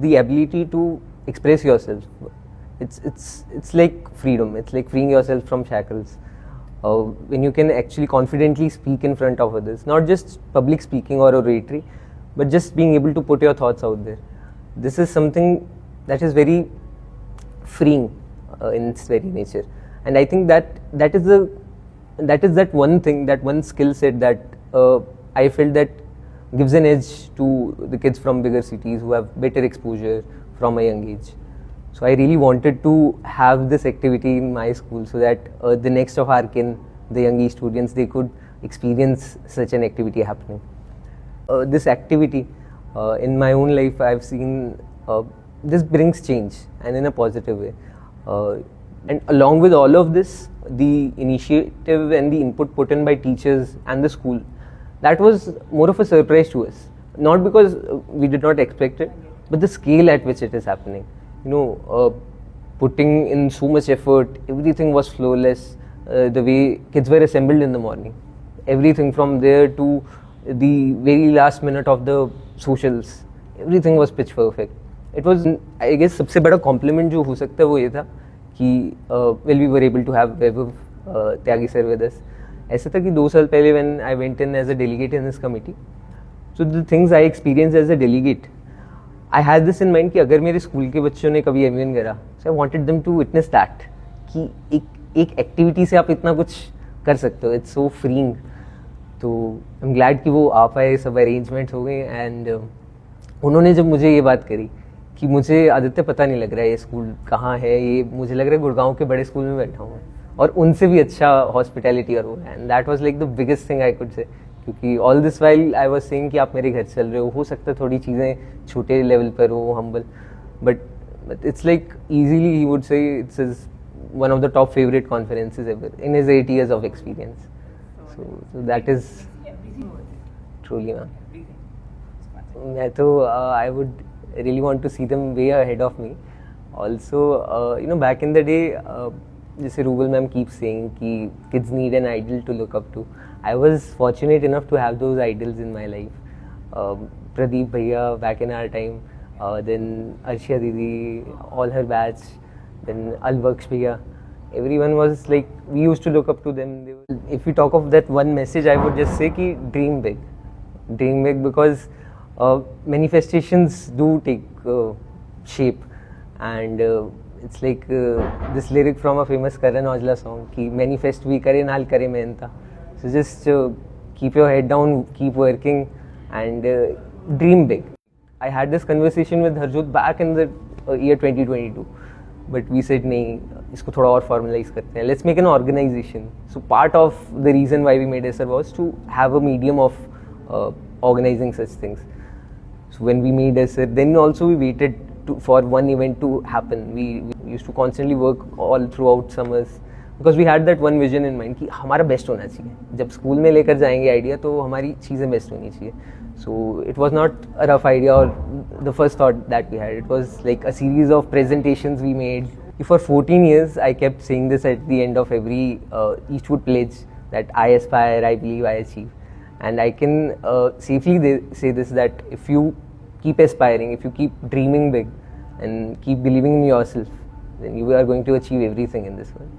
the ability to express yourself. It's like freedom. It's like freeing yourself from shackles. When you can actually confidently speak in front of others, not just public speaking or oratory, but just being able to put your thoughts out there. This is something that is very freeing in its very nature, and I think that is that one thing, that one skill set that I felt that gives an edge to the kids from bigger cities who have better exposure from a young age. So I really wanted to have this activity in my school so that the next of our kin, the young students, they could experience such an activity happening. This activity in my own life, I've seen this brings change, and in a positive way. And along with all of this, the initiative and the input put in by teachers and the school, that was more of a surprise to us. Not because we did not expect it, but the scale at which it is happening. Putting in so much effort, everything was flawless. The way kids were assembled in the morning, everything from there to the very last minute of the socials, everything was pitch perfect. It was, I guess, सबसे बड़ा compliment जो हो सकता है वो ये था कि well, we were able to have Vaibhav Tyagi sir with us. ऐसा था कि 2 साल पहले when I went in as a delegate in this committee, so the things I experienced as a delegate, I had this in mind कि अगर मेरे school के बच्चों ने कभी एमयूएन करा, so I wanted them to witness that कि एक एक्टिविटी से आप इतना कुछ कर सकते हो. It's so freeing. तो आई एम ग्लैड कि वो आ पाए, सब अरेंजमेंट्स हो गए. एंड उन्होंने जब मुझे ये बात करी कि मुझे आदित्य पता नहीं लग रहा है ये स्कूल कहाँ है, ये मुझे लग रहा है गुड़गांव के बड़े स्कूल में बैठा हूँ और उनसे भी अच्छा हॉस्पिटैलिटी और वो है. And that was like the biggest thing I could say, क्योंकि all this while I was saying कि आप मेरे घर चल रहे हो सकता है थोड़ी चीज़ें छोटे लेवल पर हो, humble, but it's like easily he would say it's is one of the top favourite conferences ever in his 8 years of experience. So that is truly, man. मैं तो I would really want to see them way ahead of me. Also, back in the day, जैसे Rugal ma'am keeps saying कि kids need an idol to look up to. I was fortunate enough to have those idols in my life. Pradeep bhaiya back in our time, then Arshia Didi, all her batch, then Alvaksh bhaiya. Everyone was like, we used to look up to them. If we talk of that one message, I would just say ki dream big, because manifestations do take shape, and it's like this lyric from a famous Karan Aujla song ki manifest bhi kare naal kare mehnta. So just keep your head down, keep working, and dream big. I had this conversation with Harjot back in the year 2022. But we said नहीं, इसको थोड़ा और formalize करते हैं, let's make an organization. So part of the reason why we made Acer was to have a medium of organizing such things. So when we made Acer, then also we waited for one event to happen. We used to constantly work all throughout summers because we had that one vision in mind कि हमारा best होना चाहिए. जब school में लेकर जाएंगे idea तो हमारी चीज़ें बेस्ट होनी चाहिए. So it was not a rough idea or the first thought that we had. It was like a series of presentations we made. For 14 years, I kept saying this at the end of every Eastwood pledge that I aspire, I believe, I achieve. And I can safely say this, that if you keep aspiring, if you keep dreaming big and keep believing in yourself, then you are going to achieve everything in this world.